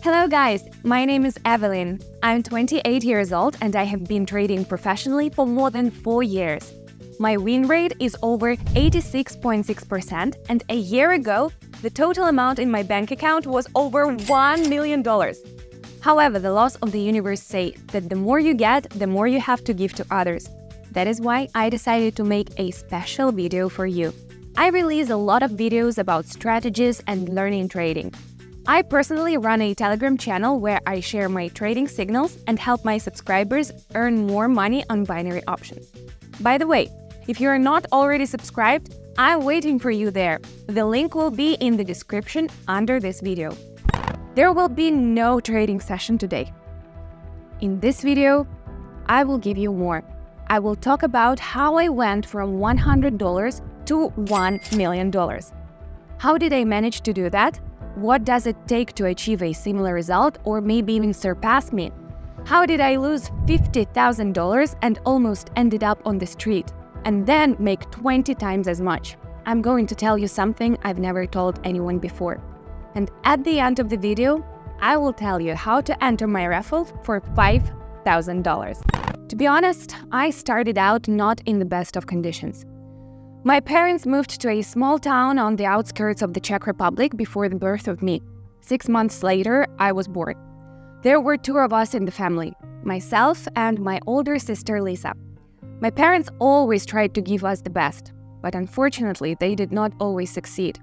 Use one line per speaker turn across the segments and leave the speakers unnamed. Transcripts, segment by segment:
Hello guys, my name is Evelyn. I'm 28 years old and I have been trading professionally for more than 4 years. My win rate is over 86.6% and a year ago, the total amount in my bank account was over $1 million. However, the laws of the universe say that the more you get, the more you have to give to others. That is why I decided to make a special video for you. I release a lot of videos about strategies and learning trading. I personally run a Telegram channel where I share my trading signals and help my subscribers earn more money on binary options. By the way, if you are not already subscribed, I'm waiting for you there. The link will be in the description under this video. There will be no trading session today. In this video, I will give you more. I will talk about how I went from $100 to $1 million. How did I manage to do that? What does it take to achieve a similar result or maybe even surpass me? How did I lose $50,000 and almost ended up on the street and then make 20 times as much? I'm going to tell you something I've never told anyone before. And at the end of the video, I will tell you how to enter my raffle for $5,000. To be honest, I started out not in the best of conditions. My parents moved to a small town on the outskirts of the Czech Republic before the birth of me. 6 months later, I was born. There were 2 of us in the family, myself and my older sister Lisa. My parents always tried to give us the best, but unfortunately, they did not always succeed.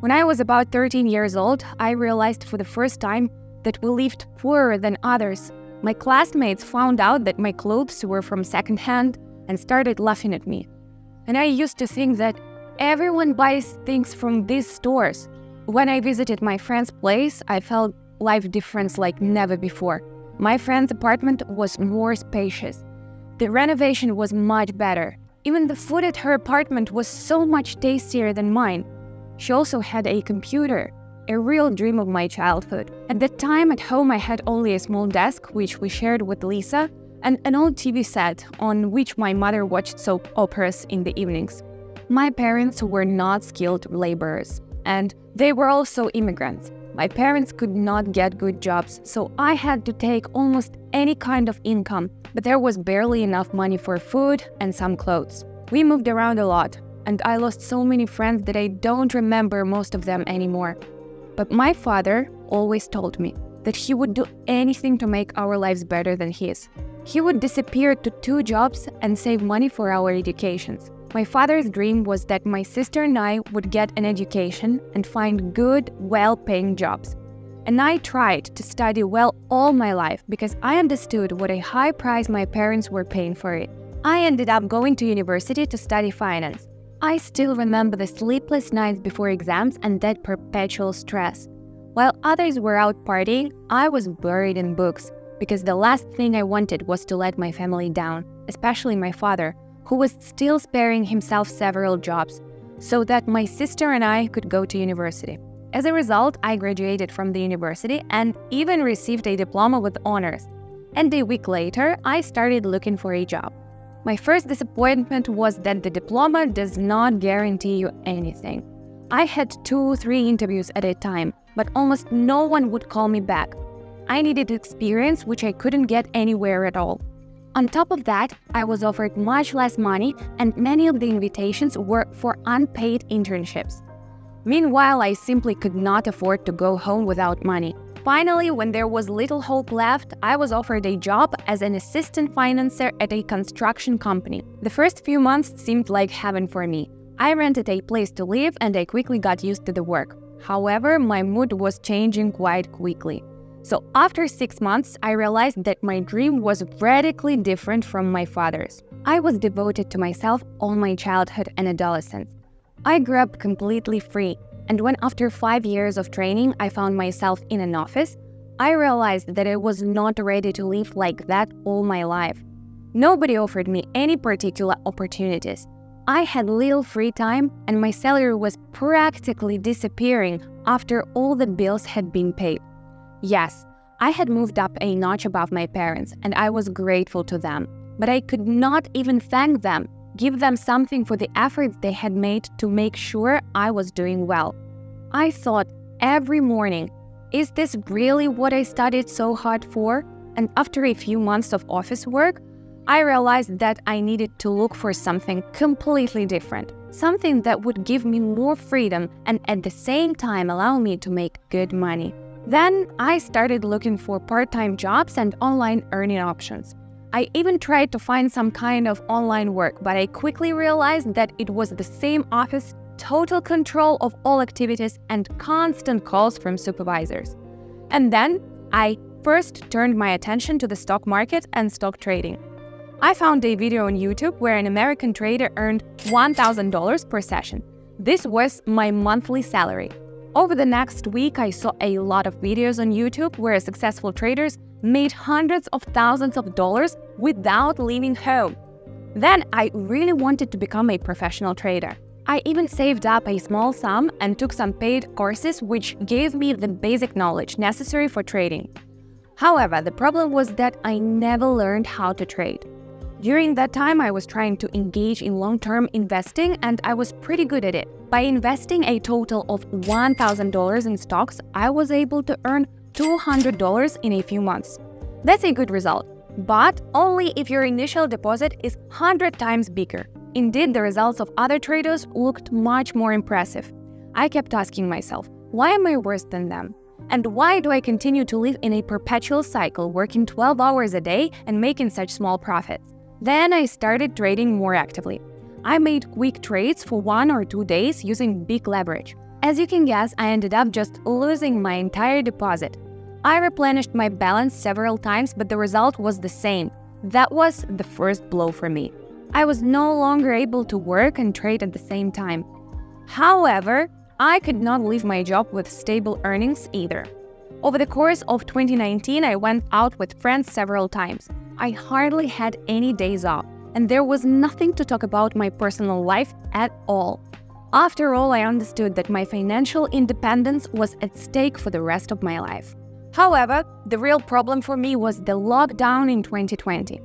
When I was about 13 years old, I realized for the first time that we lived poorer than others. My classmates found out that my clothes were from secondhand and started laughing at me. And I used to think that everyone buys things from these stores. When I visited my friend's place, I felt life difference like never before. My friend's apartment was more spacious. The renovation was much better. Even the food at her apartment was so much tastier than mine. She also had a computer, a real dream of my childhood. At that time at home I had only a small desk, which we shared with Lisa, and an old TV set on which my mother watched soap operas in the evenings. My parents were not skilled laborers, and they were also immigrants. My parents could not get good jobs, so I had to take almost any kind of income, but there was barely enough money for food and some clothes. We moved around a lot, and I lost so many friends that I don't remember most of them anymore. But my father always told me that he would do anything to make our lives better than his. He would disappear to 2 jobs and save money for our educations. My father's dream was that my sister and I would get an education and find good, well-paying jobs. And I tried to study well all my life because I understood what a high price my parents were paying for it. I ended up going to university to study finance. I still remember the sleepless nights before exams and that perpetual stress. While others were out partying, I was buried in books, because the last thing I wanted was to let my family down, especially my father, who was still sparing himself several jobs, so that my sister and I could go to university. As a result, I graduated from the university and even received a diploma with honors. And a week later, I started looking for a job. My first disappointment was that the diploma does not guarantee you anything. I had 2-3 interviews at a time, but almost no one would call me back. I needed experience which I couldn't get anywhere at all. On top of that, I was offered much less money and many of the invitations were for unpaid internships. Meanwhile, I simply could not afford to go home without money. Finally, when there was little hope left, I was offered a job as an assistant financer at a construction company. The first few months seemed like heaven for me. I rented a place to live and I quickly got used to the work. However, my mood was changing quite quickly. So after 6 months, I realized that my dream was radically different from my father's. I was devoted to myself all my childhood and adolescence. I grew up completely free, and when after 5 years of training I found myself in an office, I realized that I was not ready to live like that all my life. Nobody offered me any particular opportunities. I had little free time and my salary was practically disappearing after all the bills had been paid. Yes, I had moved up a notch above my parents and I was grateful to them, but I could not even thank them, give them something for the efforts they had made to make sure I was doing well. I thought every morning, Is this really what I studied so hard for? And after a few months of office work, I realized that I needed to look for something completely different, something that would give me more freedom and at the same time allow me to make good money. Then I started looking for part-time jobs and online earning options. I even tried to find some kind of online work, but I quickly realized that it was the same office, total control of all activities, and constant calls from supervisors. And then I first turned my attention to the stock market and stock trading. I found a video on YouTube where an American trader earned $1,000 per session. This was my monthly salary. Over the next week, I saw a lot of videos on YouTube where successful traders made hundreds of thousands of dollars without leaving home. Then I really wanted to become a professional trader. I even saved up a small sum and took some paid courses which gave me the basic knowledge necessary for trading. However, the problem was that I never learned how to trade. During that time, I was trying to engage in long-term investing and I was pretty good at it. By investing a total of $1,000 in stocks, I was able to earn $200 in a few months. That's a good result, but only if your initial deposit is 100 times bigger. Indeed, the results of other traders looked much more impressive. I kept asking myself, why am I worse than them? And why do I continue to live in a perpetual cycle, working 12 hours a day and making such small profits? Then I started trading more actively. I made quick trades for 1 or 2 days using big leverage. As you can guess, I ended up just losing my entire deposit. I replenished my balance several times, but the result was the same. That was the first blow for me. I was no longer able to work and trade at the same time. However, I could not leave my job with stable earnings either. Over the course of 2019, I went out with friends several times. I hardly had any days off, and there was nothing to talk about my personal life at all. After all, I understood that my financial independence was at stake for the rest of my life. However, the real problem for me was the lockdown in 2020.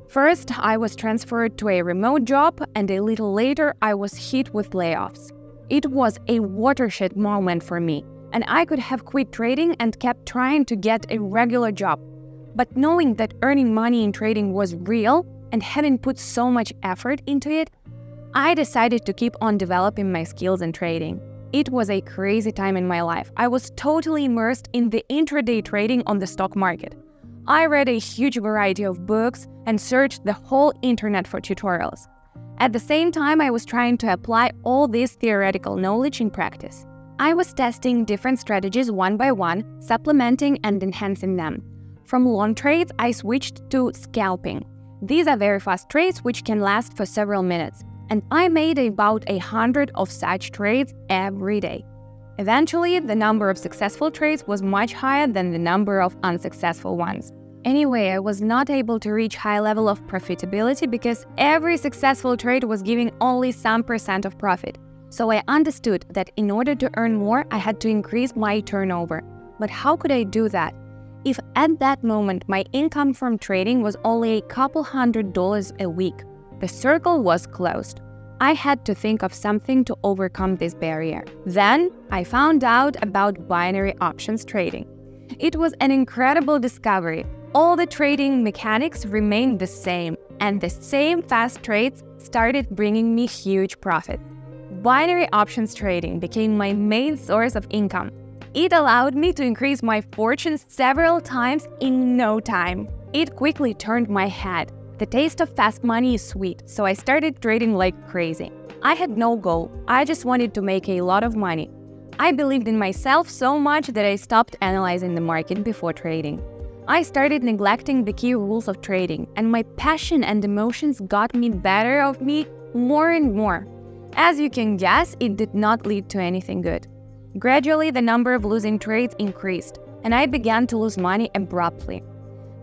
First, I was transferred to a remote job, and a little later, I was hit with layoffs. It was a watershed moment for me, and I could have quit trading and kept trying to get a regular job. But knowing that earning money in trading was real and having put so much effort into it, I decided to keep on developing my skills in trading. It was a crazy time in my life. I was totally immersed in the intraday trading on the stock market. I read a huge variety of books and searched the whole internet for tutorials. At the same time, I was trying to apply all this theoretical knowledge in practice. I was testing different strategies one by one, supplementing and enhancing them. From long trades, I switched to scalping. These are very fast trades which can last for several minutes, and I made about 100 of such trades every day. Eventually, the number of successful trades was much higher than the number of unsuccessful ones. Anyway, I was not able to reach high level of profitability because every successful trade was giving only some percent of profit. So I understood that in order to earn more, I had to increase my turnover. But how could I do that? If at that moment my income from trading was only a couple $100 a week, the circle was closed. I had to think of something to overcome this barrier. Then I found out about binary options trading. It was an incredible discovery. All the trading mechanics remained the same, and the same fast trades started bringing me huge profits. Binary options trading became my main source of income. It allowed me to increase my fortune several times in no time. It quickly turned my head. The taste of fast money is sweet, so I started trading like crazy. I had no goal, I just wanted to make a lot of money. I believed in myself so much that I stopped analyzing the market before trading. I started neglecting the key rules of trading, and my passion and emotions got me better of me more and more. As you can guess, it did not lead to anything good. Gradually, the number of losing trades increased, and I began to lose money abruptly.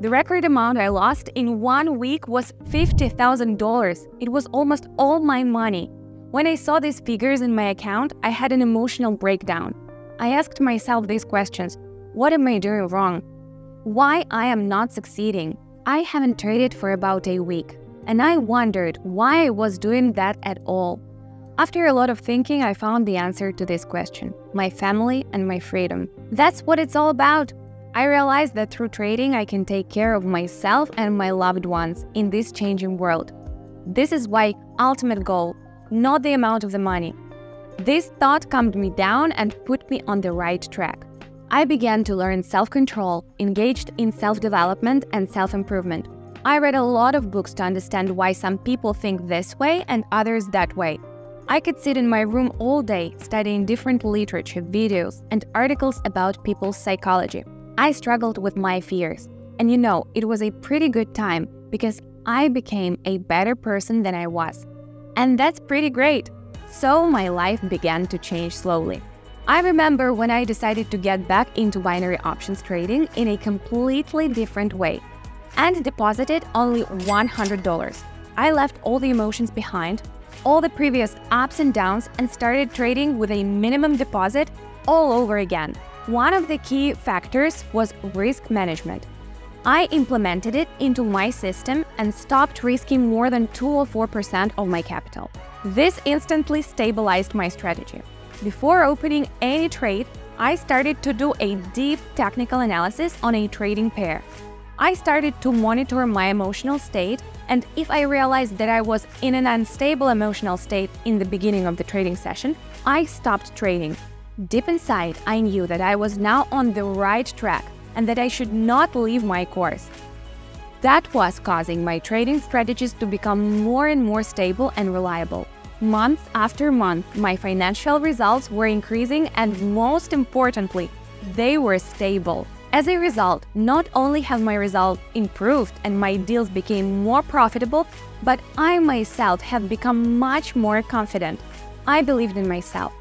The record amount I lost in 1 week was $50,000. It was almost all my money. When I saw these figures in my account, I had an emotional breakdown. I asked myself these questions. What am I doing wrong? Why I am not succeeding? I haven't traded for about a week, and I wondered why I was doing that at all. After a lot of thinking, I found the answer to this question: my family and my freedom. That's what it's all about. I realized that through trading, I can take care of myself and my loved ones in this changing world. This is my ultimate goal, not the amount of the money. This thought calmed me down and put me on the right track. I began to learn self-control, engaged in self-development and self-improvement. I read a lot of books to understand why some people think this way and others that way. I could sit in my room all day studying different literature, videos, and articles about people's psychology. I struggled with my fears. And it was a pretty good time because I became a better person than I was. And that's pretty great. So my life began to change slowly. I remember when I decided to get back into binary options trading in a completely different way and deposited only $100. I left all the emotions behind, all the previous ups and downs, and started trading with a minimum deposit all over again. One of the key factors was risk management. I implemented it into my system and stopped risking more than 2 or 4% of my capital. This instantly stabilized my strategy. Before opening any trade, I started to do a deep technical analysis on a trading pair. I started to monitor my emotional state, and if I realized that I was in an unstable emotional state in the beginning of the trading session, I stopped trading. Deep inside, I knew that I was now on the right track and that I should not leave my course. That was causing my trading strategies to become more and more stable and reliable. Month after month, my financial results were increasing, and most importantly, they were stable. As a result, not only have my results improved and my deals became more profitable, but I myself have become much more confident. I believed in myself.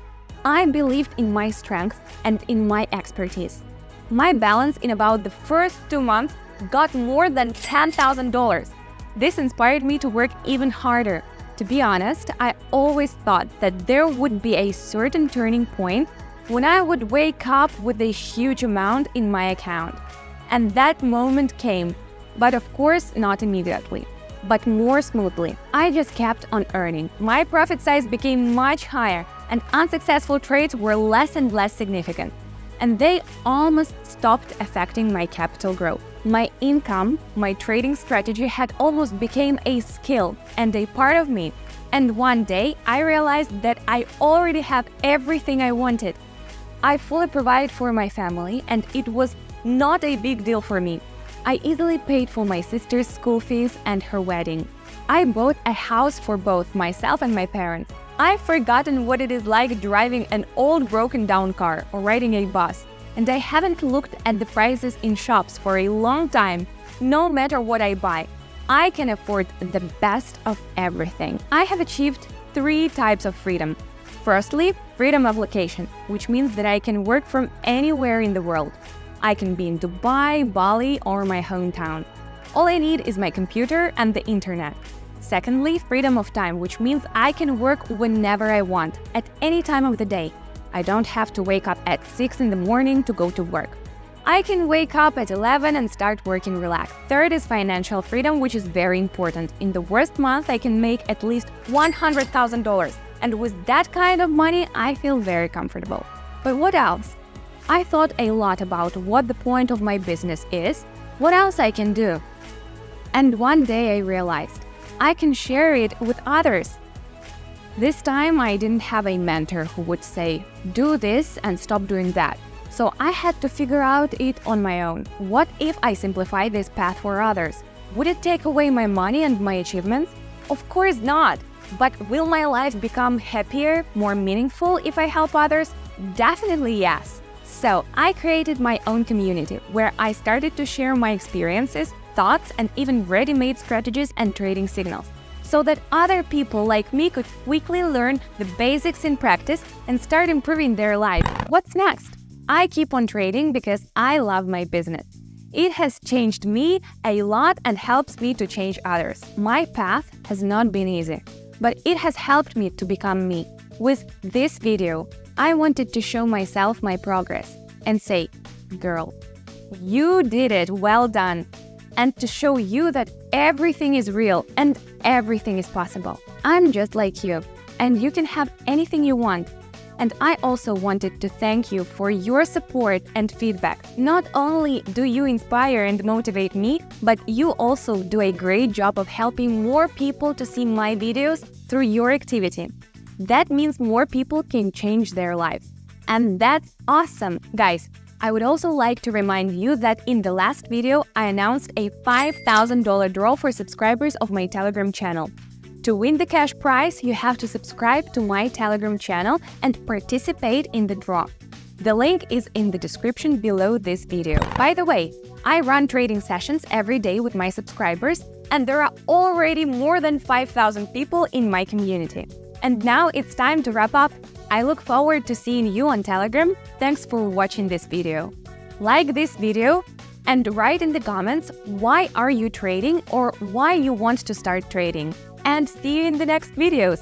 I believed in my strength and in my expertise. My balance in about the first 2 months got more than $10,000. This inspired me to work even harder. To be honest, I always thought that there would be a certain turning point when I would wake up with a huge amount in my account. And that moment came, but of course not immediately, but more smoothly. I just kept on earning. My profit size became much higher, and unsuccessful trades were less and less significant. And they almost stopped affecting my capital growth. My income, my trading strategy had almost become a skill and a part of me. And one day, I realized that I already have everything I wanted. I fully provided for my family, and it was not a big deal for me. I easily paid for my sister's school fees and her wedding. I bought a house for both myself and my parents. I've forgotten what it is like driving an old broken-down car or riding a bus. And I haven't looked at the prices in shops for a long time. No matter what I buy, I can afford the best of everything. I have achieved 3 types of freedom. Firstly, freedom of location, which means that I can work from anywhere in the world. I can be in Dubai, Bali, or my hometown. All I need is my computer and the internet. Secondly, freedom of time, which means I can work whenever I want, at any time of the day. I don't have to wake up at 6 in the morning to go to work. I can wake up at 11 and start working relaxed. Third is financial freedom, which is very important. In the worst month, I can make at least $100,000. And with that kind of money, I feel very comfortable. But what else? I thought a lot about what the point of my business is, what else I can do. And one day I realized I can share it with others. This time I didn't have a mentor who would say, do this and stop doing that. So I had to figure out it on my own. What if I simplify this path for others? Would it take away my money and my achievements? Of course not. But will my life become happier, more meaningful if I help others? Definitely yes. So I created my own community where I started to share my experiences, thoughts, and even ready-made strategies and trading signals, so that other people like me could quickly learn the basics in practice and start improving their life. What's next? I keep on trading because I love my business. It has changed me a lot and helps me to change others. My path has not been easy, but it has helped me to become me. With this video, I wanted to show myself my progress and say, girl, you did it, well done. And to show you that everything is real and everything is possible. I'm just like you. and you can have anything you want. And I also wanted to thank you for your support and feedback. Not only do you inspire and motivate me, but you also do a great job of helping more people to see my videos through your activity. That means more people can change their lives. And that's awesome, guys. I would also like to remind you that in the last video, I announced a $5,000 draw for subscribers of my Telegram channel. To win the cash prize, you have to subscribe to my Telegram channel and participate in the draw. The link is in the description below this video. By the way, I run trading sessions every day with my subscribers, and there are already more than 5,000 people in my community. And now it's time to wrap up. I look forward to seeing you on Telegram. Thanks for watching this video. Like this video and write in the comments why are you trading or why you want to start trading. And see you in the next videos.